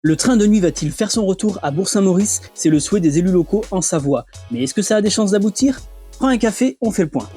Le train de nuit va-t-il faire son retour à Bourg-Saint-Maurice? C'est le souhait des élus locaux en Savoie. Mais est-ce que ça a des chances d'aboutir? Prends un café, on fait le point.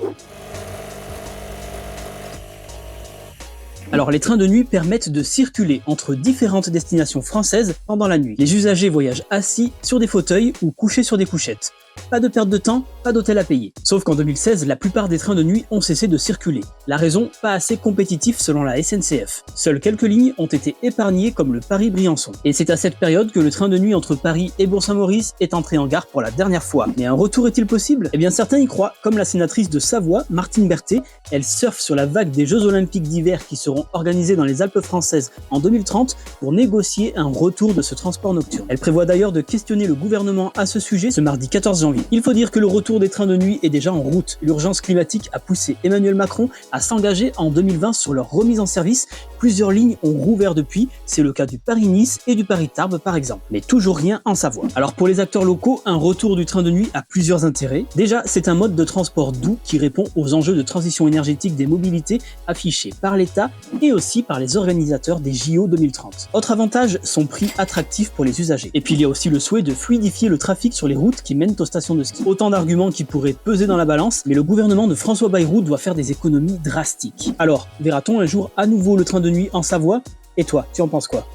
Alors les trains de nuit permettent de circuler entre différentes destinations françaises pendant la nuit. Les usagers voyagent assis sur des fauteuils ou couchés sur des couchettes. Pas de perte de temps, pas d'hôtel à payer. Sauf qu'en 2016, la plupart des trains de nuit ont cessé de circuler. La raison, pas assez compétitif selon la SNCF. Seules quelques lignes ont été épargnées comme le Paris-Briançon. Et c'est à cette période que le train de nuit entre Paris et Bourg-Saint-Maurice est entré en gare pour la dernière fois. Mais un retour est-il possible? Eh bien certains y croient, comme la sénatrice de Savoie, Martine Berthet. Elle surfe sur la vague des Jeux Olympiques d'hiver qui seront organisés dans les Alpes françaises en 2030 pour négocier un retour de ce transport nocturne. Elle prévoit d'ailleurs de questionner le gouvernement à ce sujet ce mardi 14 janvier. Il faut dire que le retour des trains de nuit est déjà en route. L'urgence climatique a poussé Emmanuel Macron à s'engager en 2020 sur leur remise en service. Plusieurs lignes ont rouvert depuis, c'est le cas du Paris-Nice et du Paris-Tarbes par exemple. Mais toujours rien en Savoie. Alors pour les acteurs locaux, un retour du train de nuit a plusieurs intérêts. Déjà, c'est un mode de transport doux qui répond aux enjeux de transition énergétique des mobilités affichés par l'État et aussi par les organisateurs des JO 2030. Autre avantage, son prix attractif pour les usagers. Et puis il y a aussi le souhait de fluidifier le trafic sur les routes qui mènent aux stations de ski. Autant d'arguments qui pourraient peser dans la balance, mais le gouvernement de François Bayrou doit faire des économies drastiques. Alors, verra-t-on un jour à nouveau le train de nuit en Savoie? Et toi, tu en penses quoi?